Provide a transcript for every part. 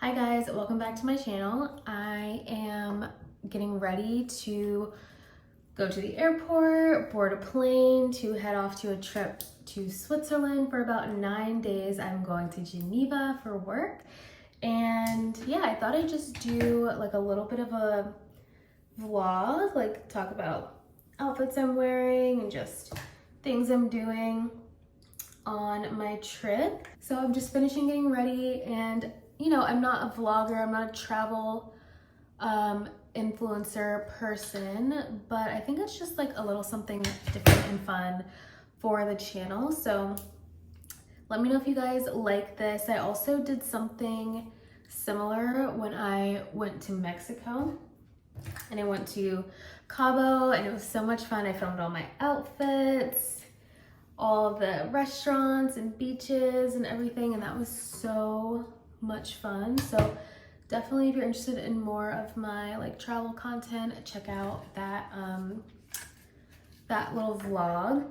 Hi guys, welcome back to my channel. I am getting ready to go to the airport, board a plane to head off to a trip to Switzerland for about 9 days. I'm going to Geneva for work. And yeah, I thought I'd just do like a little bit of a vlog, like talk about outfits I'm wearing and just things I'm doing on my trip. So I'm just finishing getting ready, and I'm not a vlogger, I'm not a travel influencer person, but I think it's just like a little something different and fun for the channel. So let me know if you guys like this. I also did something similar when I went to Mexico, and I went to Cabo, and it was so much fun. I filmed all my outfits, all of the restaurants and beaches and everything, and that was so much fun. So definitely, if you're interested in more of my like travel content, check out that that little vlog.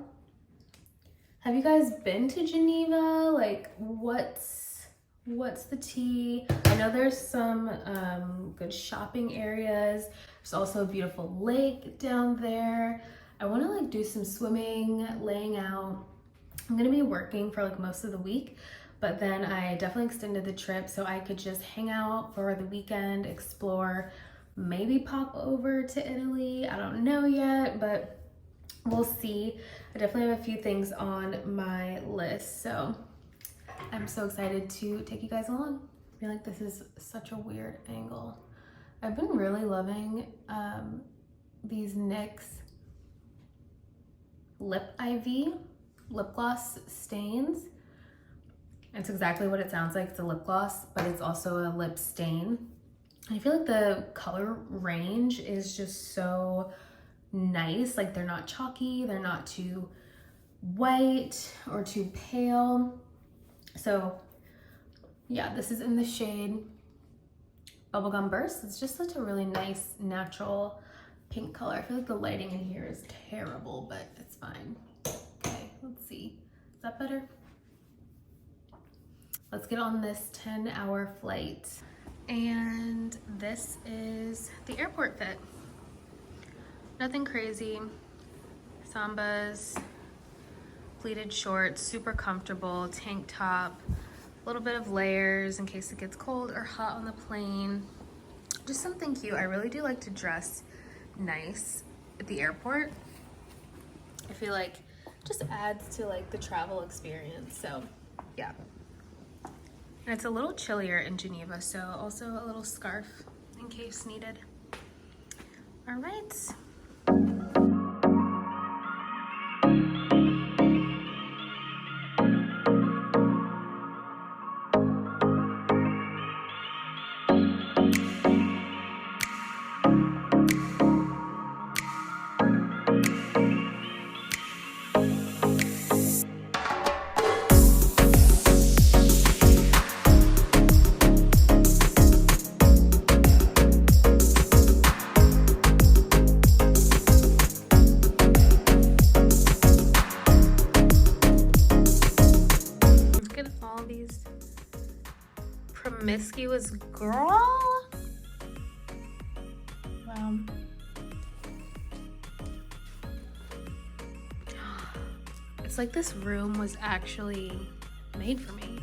Have you guys been to Geneva? Like, what's the tea? I know there's some good shopping areas. There's also a beautiful lake down there. I want to like do some swimming, laying out. I'm gonna be working for like most of the week, but then I definitely extended the trip so I could just hang out for the weekend, explore, maybe pop over to Italy. I don't know yet, but we'll see. I definitely have a few things on my list, so I'm so excited to take you guys along. I feel like this is such a weird angle. I've been really loving these NYX Lip IV lip gloss stains. It's exactly what it sounds like. It's a lip gloss, but it's also a lip stain. I feel like the color range is just so nice. Like, they're not chalky, they're not too white or too pale. So yeah, this is in the shade Bubblegum Burst. It's just such a really nice natural pink color. I feel like the lighting in here is terrible, but it's fine. Okay, let's see. Is that better? Let's get on this 10-hour flight. And this is the airport fit. Nothing crazy. Sambas, pleated shorts, super comfortable, tank top, a little bit of layers in case it gets cold or hot on the plane. Just something cute. I really do like to dress nice at the airport. I feel like it just adds to like the travel experience. So yeah. And it's a little chillier in Geneva, so also a little scarf in case needed. All right. Promiscuous girl. Wow. It's like this room was actually made for me.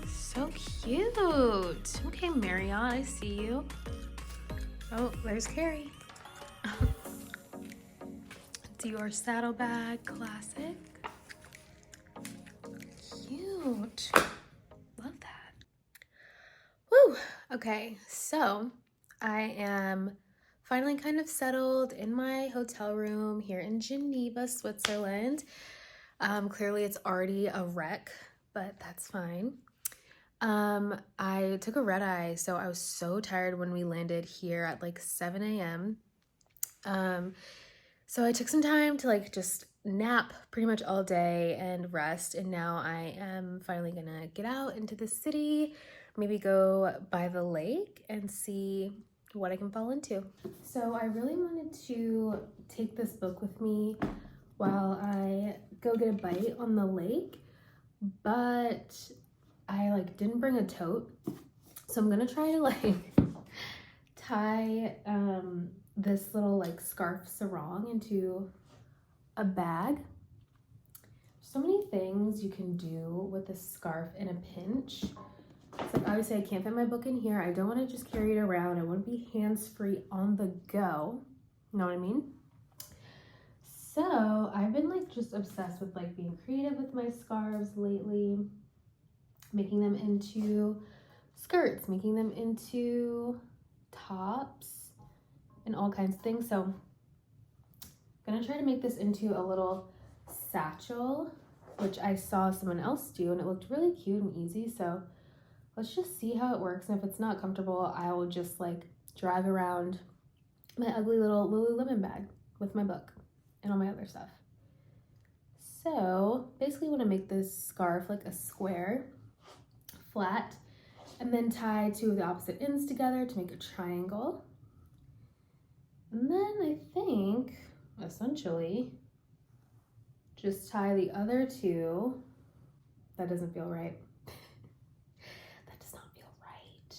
So cute. Okay, Marriott, I see you. Oh, there's Carrie. Dior saddlebag, classic. Cute. Love that. Woo! Okay, so I am finally kind of settled in my hotel room here in Geneva, Switzerland. Clearly it's already a wreck, but that's fine. I took a red eye, so I was so tired when we landed here at like 7 a.m. So I took some time to like just nap pretty much all day and rest, and now I am finally gonna get out into the city, maybe go by the lake and see what I can fall into. So I really wanted to take this book with me while I go get a bite on the lake, but I like didn't bring a tote, so I'm gonna try to like tie this little like scarf sarong into a bag. So many things you can do with a scarf in a pinch. So obviously I can't fit my book in here. I don't want to just carry it around. I want to be hands-free on the go. You know what I mean? So I've been like just obsessed with like being creative with my scarves lately, making them into skirts, making them into tops and all kinds of things. So I'm gonna try to make this into a little satchel, which I saw someone else do and it looked really cute and easy. So let's just see how it works. And if it's not comfortable, I will just like drag around my ugly little Lululemon bag with my book and all my other stuff. So basically I want to make this scarf like a square, flat, and then tie two of the opposite ends together to make a triangle. And then I think essentially just tie the other two. That doesn't feel right. That does not feel right.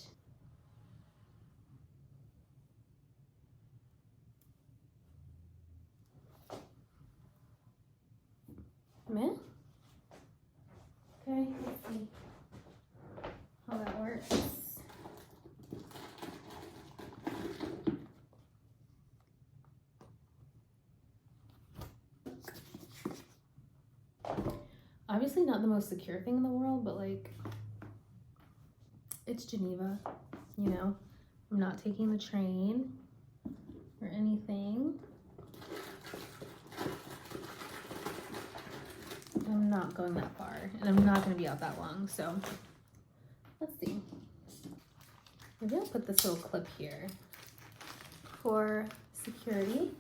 Man. Okay, let's see how that works. Obviously not the most secure thing in the world, but like, it's Geneva, you know? I'm not taking the train or anything. I'm not going that far, and I'm not gonna be out that long, so let's see. Maybe I'll put this little clip here for security.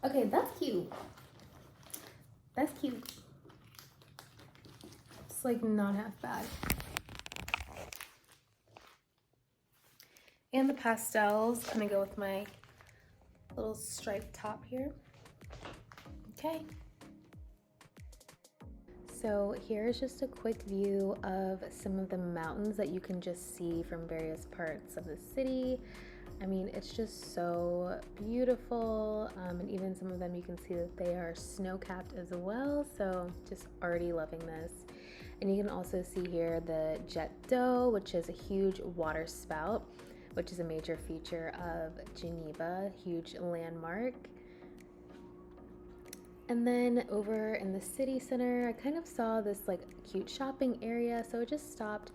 Okay, that's cute. That's cute. It's like not half bad. And the pastels gonna go with my little striped top here. Okay. So here's just a quick view of some of the mountains that you can just see from various parts of the city. I mean, it's just so beautiful, and even some of them you can see that they are snow-capped as well, so just already loving this. And you can also see here the jet d'eau, which is a huge water spout, which is a major feature of Geneva, huge landmark. And then over in the city center, I kind of saw this like cute shopping area, so I just stopped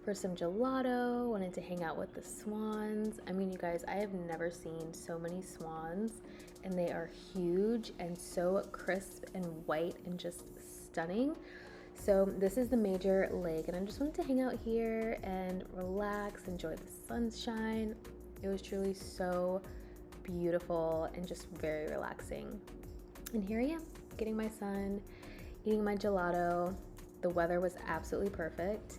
for some gelato, wanted to hang out with the swans. I mean, you guys, I have never seen so many swans, and they are huge and so crisp and white and just stunning. So this is the major lake, and I just wanted to hang out here and relax, enjoy the sunshine. It was truly so beautiful and just very relaxing. And here I am, getting my sun, eating my gelato. The weather was absolutely perfect.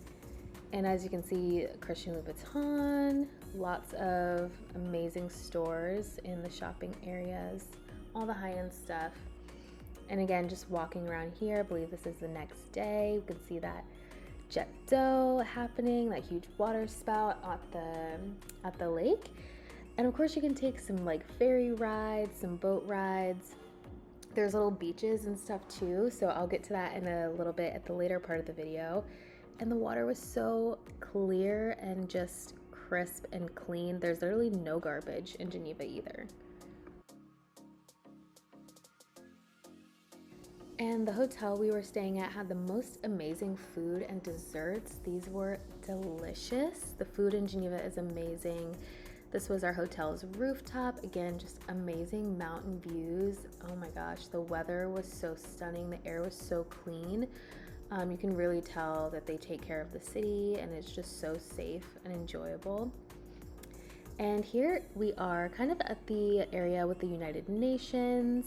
And as you can see, Christian Louboutin, lots of amazing stores in the shopping areas, all the high-end stuff. And again, just walking around here, I believe this is the next day. You can see that jet d'eau happening, that huge water spout at the lake. And of course you can take some like ferry rides, some boat rides. There's little beaches and stuff too, so I'll get to that in a little bit at the later part of the video. And the water was so clear and just crisp and clean. There's literally no garbage in Geneva either. And the hotel we were staying at had the most amazing food and desserts. These were delicious. The food in Geneva is amazing. This was our hotel's rooftop. Again, just amazing mountain views. Oh my gosh, the weather was so stunning. The air was so clean. You can really tell that they take care of the city, and it's just so safe and enjoyable. And here we are kind of at the area with the United Nations.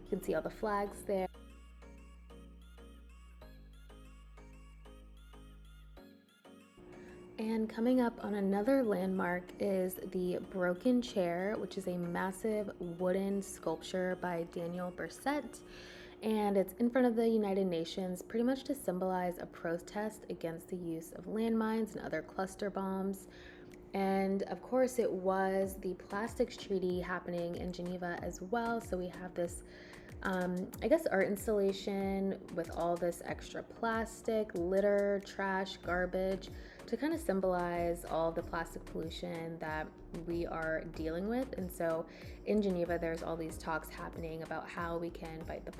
You can see all the flags there. And coming up on another landmark is the Broken Chair, which is a massive wooden sculpture by Daniel Berset. and it's in front of the United Nations, pretty much to symbolize a protest against the use of landmines and other cluster bombs. And of course, it was the plastics treaty happening in Geneva as well. So we have this, I guess, art installation with all this extra plastic, litter, trash, garbage to kind of symbolize all of the plastic pollution that we are dealing with. And so in Geneva, there's all these talks happening about how we can fight the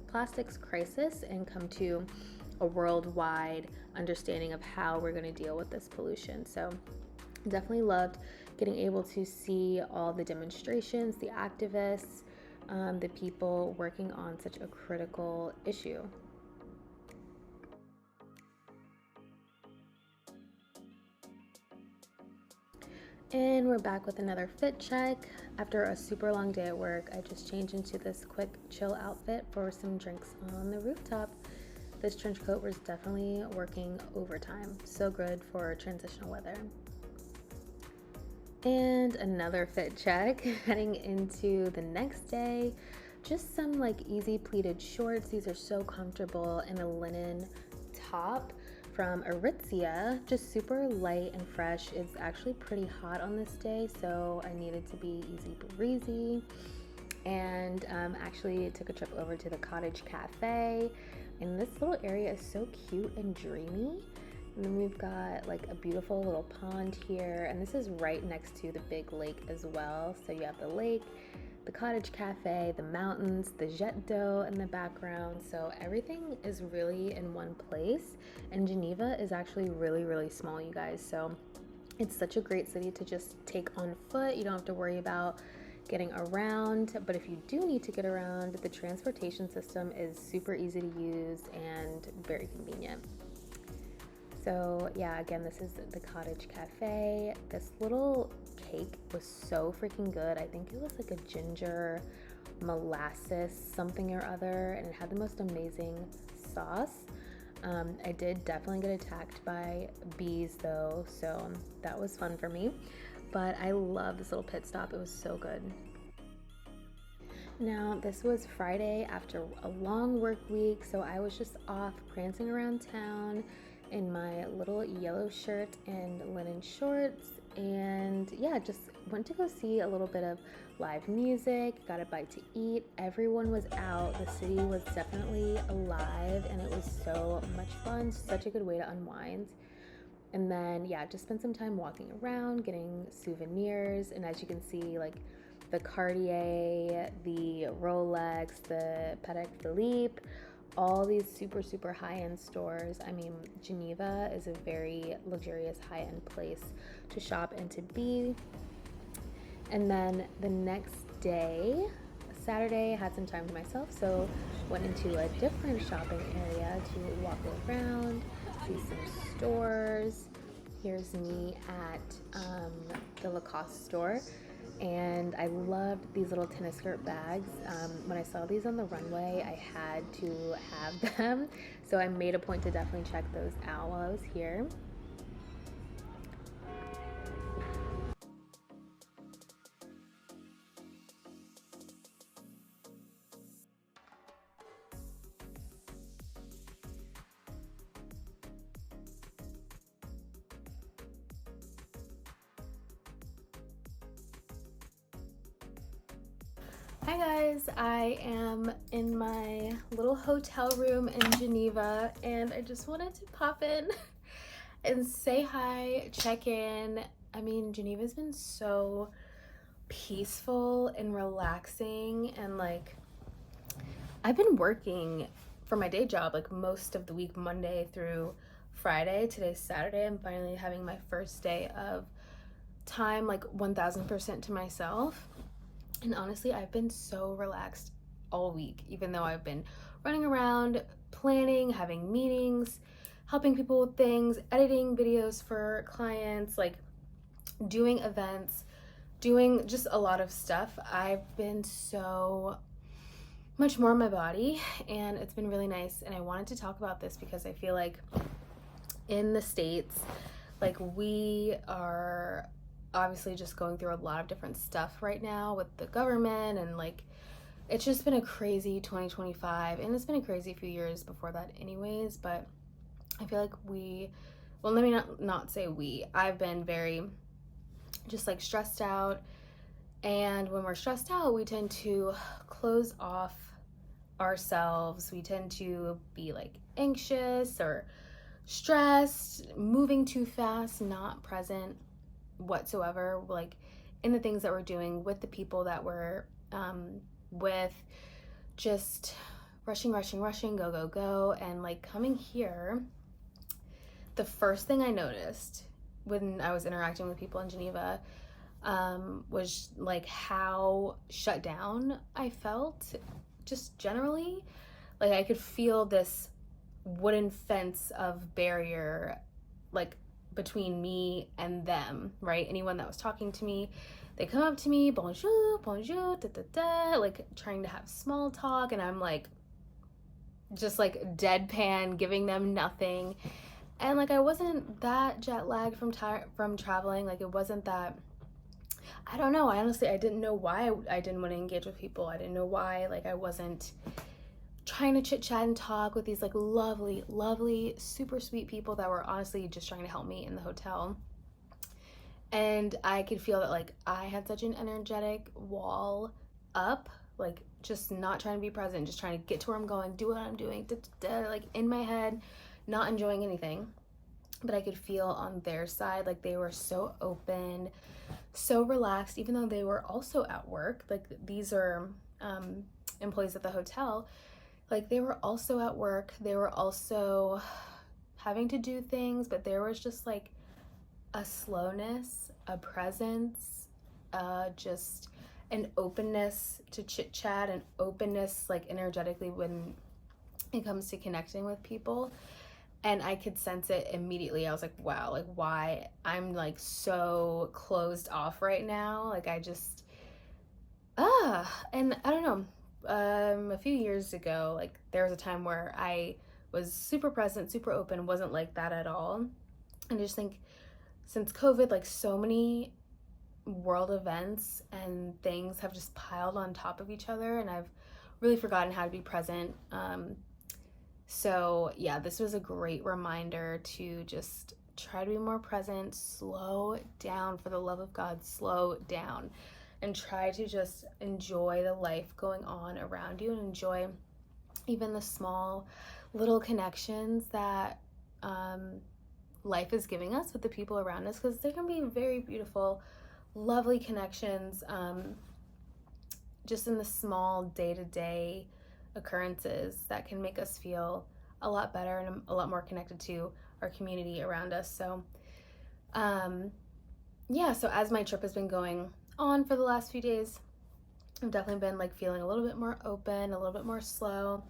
plastics crisis and come to a worldwide understanding of how we're going to deal with this pollution. So definitely loved getting able to see all the demonstrations, the activists, the people working on such a critical issue. And we're back with another fit check. After a super long day at work, I just changed into this quick chill outfit for some drinks on the rooftop. This trench coat was definitely working overtime. So good for transitional weather. And another fit check heading into the next day. Just some like easy pleated shorts. These are so comfortable, and a linen top from Aritzia, just super light and fresh. It's actually pretty hot on this day, so I needed to be easy breezy. And actually took a trip over to the Cottage Cafe, and this little area is so cute and dreamy. And then we've got like a beautiful little pond here, and this is right next to the big lake as well. So you have the lake, the Cottage Cafe, the mountains, the jet d'eau in the background. So everything is really in one place. And Geneva is actually really, really small, you guys. So it's such a great city to just take on foot. You don't have to worry about getting around, but if you do need to get around, the transportation system is super easy to use and very convenient. So yeah, again, this is the Cottage Cafe. This little cake was so freaking good. I think it was like a ginger molasses something or other, and it had the most amazing sauce. I did definitely get attacked by bees though, so that was fun for me. But I love this little pit stop. It was so good. Now, this was Friday after a long work week, so I was just off prancing around town in my little yellow shirt and linen shorts, and yeah, just went to go see a little bit of live music, got a bite to eat. Everyone was out. The city was definitely alive, and it was so much fun. Such a good way to unwind. And then yeah, just spent some time walking around, getting souvenirs, and as you can see, like the Cartier, the Rolex, the Patek Philippe, all these super high-end stores. I mean, Geneva is a very luxurious high-end place to shop and to be. And then the next day, Saturday, I had some time to myself, so went into a different shopping area to walk around, see some stores. Here's me at the Lacoste store, and I loved these little tennis skirt bags. When I saw these on the runway, I had to have them, so I made a point to definitely check those out while I was here. Hi guys, I am in my little hotel room in Geneva, and I just wanted to pop in and say hi, check in. I mean, Geneva's been so peaceful and relaxing, and like I've been working for my day job like most of the week, Monday through Friday. Today's Saturday. I'm finally having my first day of time, like 1000% to myself. And honestly, I've been so relaxed all week, even though I've been running around, planning, having meetings, helping people with things, editing videos for clients, like doing events, doing just a lot of stuff. I've been so much more in my body, and it's been really nice. And I wanted to talk about this because I feel like in the States, like we are obviously just going through a lot of different stuff right now with the government, and like it's just been a crazy 2025, and it's been a crazy few years before that anyways, but I feel like well, let me not say I've been very just like stressed out, and when we're stressed out, we tend to close off ourselves. We tend to be like anxious or stressed, moving too fast, not present whatsoever, like in the things that we're doing with the people that we're with, just rushing, go, go, go. And like coming here, the first thing I noticed when I was interacting with people in Geneva was like how shut down I felt, just generally. Like I could feel this wooden fence of barrier like between me and them, right? Anyone that was talking to me, they come up to me, bonjour, bonjour, da da da, like trying to have small talk, and I'm like just like deadpan, giving them nothing. And like I wasn't that jet lagged from traveling. Like it wasn't that, I don't know, honestly I didn't know why I didn't want to engage with people. I didn't know why like I wasn't trying to chit chat and talk with these like lovely, super sweet people that were honestly just trying to help me in the hotel. And I could feel that like I had such an energetic wall up, like just not trying to be present, just trying to get to where I'm going, do what I'm doing, like in my head, not enjoying anything. But I could feel on their side, like they were so open, so relaxed, even though they were also at work. Like these are employees at the hotel. Like they were also at work, they were also having to do things, but there was just like a slowness, a presence, just an openness to chit chat, and openness like energetically when it comes to connecting with people. And I could sense it immediately. I was like, wow, like why I'm like so closed off right now. Like I just, and I don't know. A few years ago, like there was a time where I was super present, super open, wasn't like that at all. And I just think since COVID, like so many world events and things have just piled on top of each other, and I've really forgotten how to be present. So yeah, this was a great reminder to just try to be more present, slow down, for the love of God, slow down, and try to just enjoy the life going on around you, and enjoy even the small little connections that life is giving us with the people around us, because there can be very beautiful, lovely connections just in the small day-to-day occurrences that can make us feel a lot better and a lot more connected to our community around us. So yeah, so as my trip has been going on for the last few days, I've definitely been like feeling a little bit more open, a little bit more slow.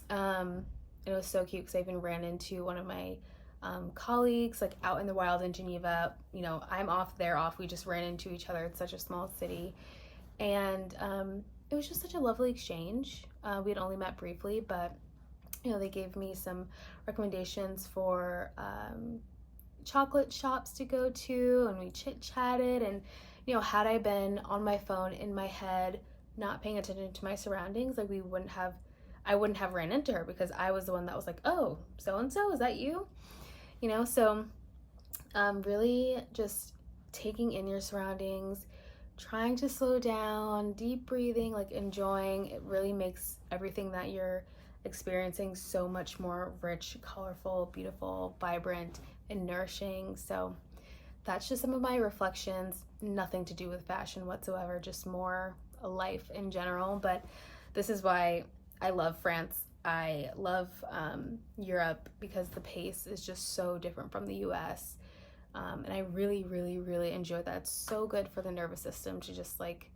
It was so cute because I even ran into one of my colleagues like out in the wild in Geneva. You know, I'm off, they're off, we just ran into each other. It's such a small city, and it was just such a lovely exchange. We had only met briefly, but you know, they gave me some recommendations for chocolate shops to go to, and we chit-chatted. And you know, had I been on my phone in my head not paying attention to my surroundings, like I wouldn't have ran into her, because I was the one that was like, oh, so and so, is that you? You know, so really just taking in your surroundings, trying to slow down, deep breathing, like enjoying. It really makes everything that you're experiencing so much more rich, colorful, beautiful, vibrant, and nourishing. So that's just some of my reflections, nothing to do with fashion whatsoever, just more life in general. But this is why I love France. I love Europe, because the pace is just so different from the US. And I really, really, really enjoy that. It's so good for the nervous system to just like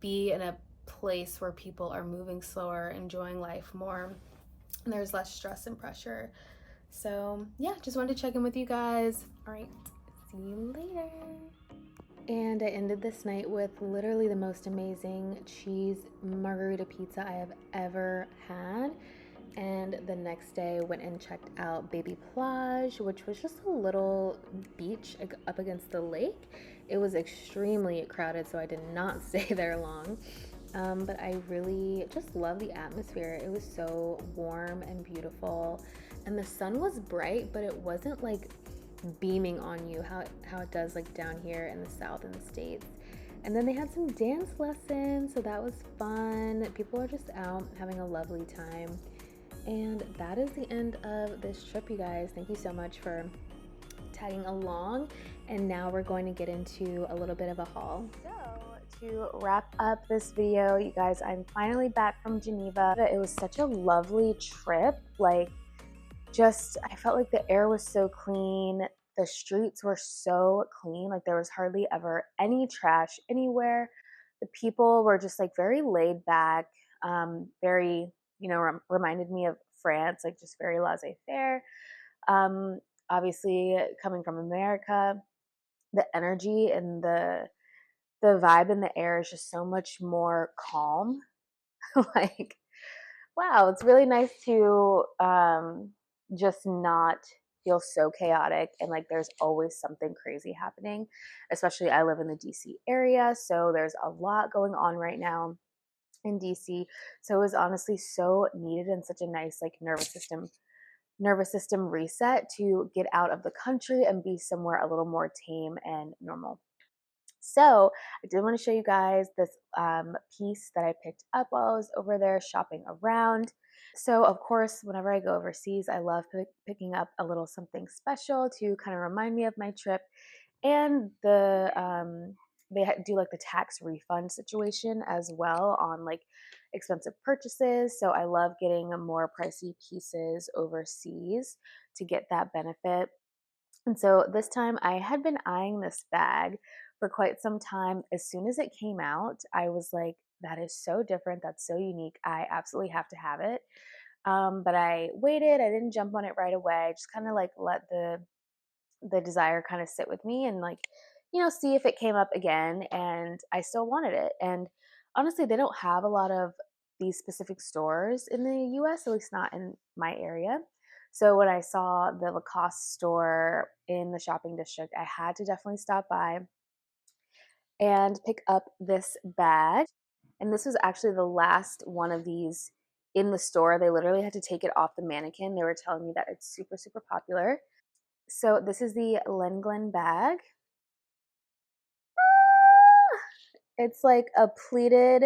be in a place where people are moving slower, enjoying life more, and there's less stress and pressure. So yeah, just wanted to check in with you guys. All right, see you later. And I ended this night with literally the most amazing cheese margarita pizza I have ever had. And the next day went and checked out Baby Plage, which was just a little beach up against the lake. It was extremely crowded, so I did not stay there long. but I really just love the atmosphere. It was so warm and beautiful, and the sun was bright, but it wasn't like beaming on you how it does like down here in the South in the States. And then they had some dance lessons, so that was fun. People are just out having a lovely time. And that is the end of this trip, you guys. Thank you so much for tagging along. And now we're going to get into a little bit of a haul. So to wrap up this video, you guys, I'm finally back from Geneva. It was such a lovely trip. Like, just, I felt like the air was so clean. The streets were so clean. Like, there was hardly ever any trash anywhere. The people were just like very laid back, very, reminded me of France, like just very laissez-faire. Obviously, coming from America, the energy and the vibe in the air is just so much more calm. Like, wow, it's really nice to just not feel so chaotic, and like there's always something crazy happening. Especially, I live in the DC area, so there's a lot going on right now in DC. So it was honestly so needed and such a nice like nervous system reset to get out of the country and be somewhere a little more tame and normal. So I did want to show you guys this piece that I picked up while I was over there shopping around. So of course, whenever I go overseas, I love picking up a little something special to kind of remind me of my trip. And they do like the tax refund situation as well on like expensive purchases. So I love getting more pricey pieces overseas to get that benefit. And so this time I had been eyeing this bag for quite some time. As soon as it came out, I was like, that is so different. That's so unique. I absolutely have to have it. But I waited. I didn't jump on it right away. I just kind of like let the desire kind of sit with me and like, see if it came up again. And I still wanted it. And honestly, they don't have a lot of these specific stores in the US, at least not in my area. So when I saw the Lacoste store in the shopping district, I had to definitely stop by and pick up this bag. And this was actually the last one of these in the store. They literally had to take it off the mannequin. They were telling me that it's super, super popular. So this is the Lenglen bag. It's like a pleated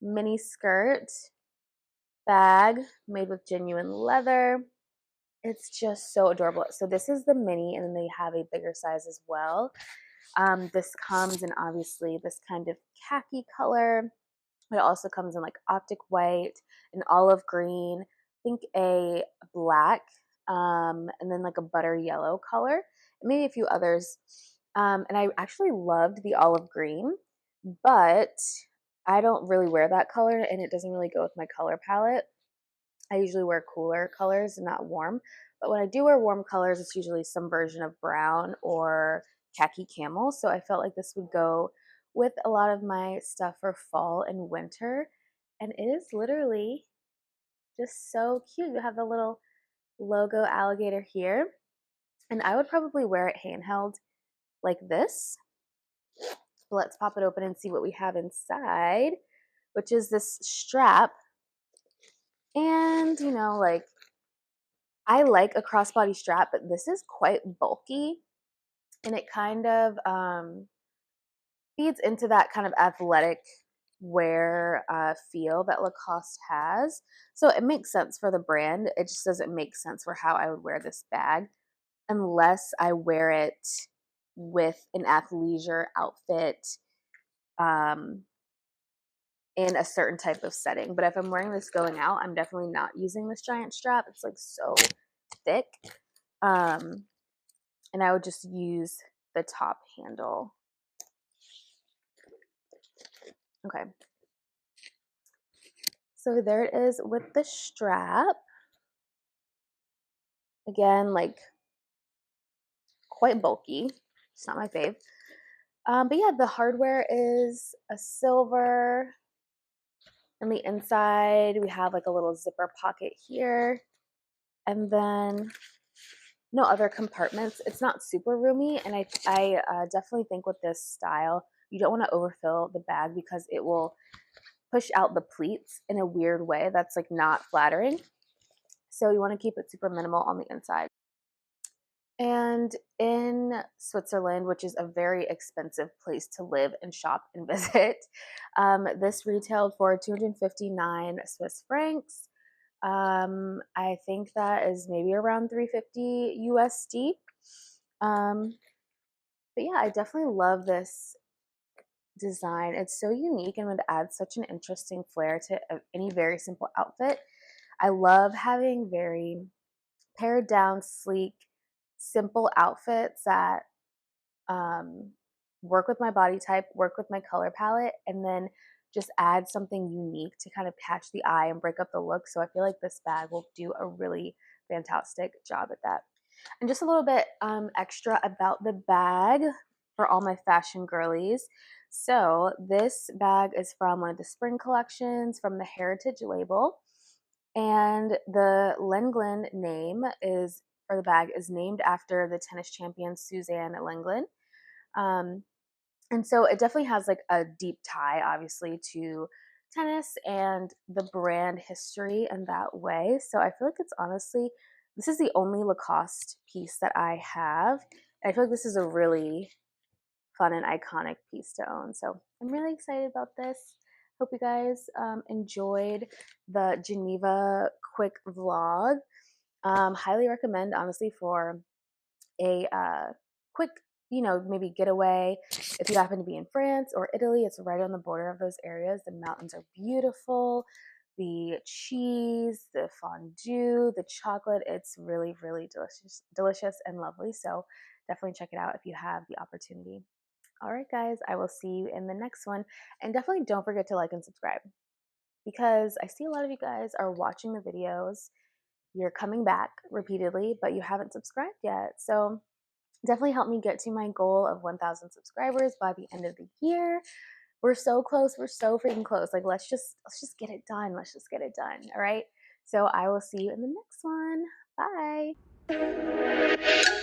mini skirt bag made with genuine leather. It's just so adorable. So this is the mini, and then they have a bigger size as well. This comes in obviously this kind of khaki color. It also comes in like optic white, an olive green, I think a black, and then like a butter yellow color, and maybe a few others. And I actually loved the olive green, but I don't really wear that color, and it doesn't really go with my color palette. I usually wear cooler colors and not warm. But when I do wear warm colors, it's usually some version of brown or khaki camel. So I felt like this would go with a lot of my stuff for fall and winter. And it is literally just so cute. You have the little logo alligator here. And I would probably wear it handheld like this. But let's pop it open and see what we have inside, which is this strap. And, like, I like a crossbody strap, but this is quite bulky, and it kind of feeds into that kind of athletic wear feel that Lacoste has. So it makes sense for the brand. It just doesn't make sense for how I would wear this bag unless I wear it with an athleisure outfit in a certain type of setting. But if I'm wearing this going out, I'm definitely not using this giant strap. It's like so thick. And I would just use the top handle. Okay. So there it is with the strap. Again, like quite bulky. It's not my fave. But yeah, the hardware is a silver. On the inside, we have like a little zipper pocket here. And then no other compartments. It's not super roomy. And I definitely think with this style, you don't want to overfill the bag because it will push out the pleats in a weird way that's like not flattering. So you want to keep it super minimal on the inside. And in Switzerland, which is a very expensive place to live and shop and visit, this retailed for 259 Swiss francs. I think that is maybe around 350 USD. Um, but yeah, I definitely love this design. It's so unique and would add such an interesting flair to any very simple outfit. I love having very pared down, sleek, simple outfits that um, work with my body type, work with my color palette, and then just add something unique to kind of catch the eye and break up the look. So I feel like this bag will do a really fantastic job at that. And just a little bit extra about the bag for all my fashion girlies. So this bag is from one of the spring collections from the Heritage label. And the Lenglen name is for the bag is named after the tennis champion Suzanne Lenglen. Um, and so it definitely has like a deep tie, obviously, to tennis and the brand history in that way. So I feel like it's honestly, this is the only Lacoste piece that I have. And I feel like this is a really fun and iconic piece to own. So I'm really excited about this. Hope you guys enjoyed the Geneva quick vlog. Highly recommend, honestly, for a quick, maybe getaway. If you happen to be in France or Italy, it's right on the border of those areas. The mountains are beautiful. The cheese, the fondue, the chocolate, it's really, really delicious and lovely. So definitely check it out if you have the opportunity. All right, guys, I will see you in the next one. And definitely don't forget to like and subscribe because I see a lot of you guys are watching the videos. You're coming back repeatedly, but you haven't subscribed yet. So definitely help me get to my goal of 1,000 subscribers by the end of the year. We're so close. We're so freaking close. Like let's just get it done. Let's just get it done. All right. So I will see you in the next one. Bye.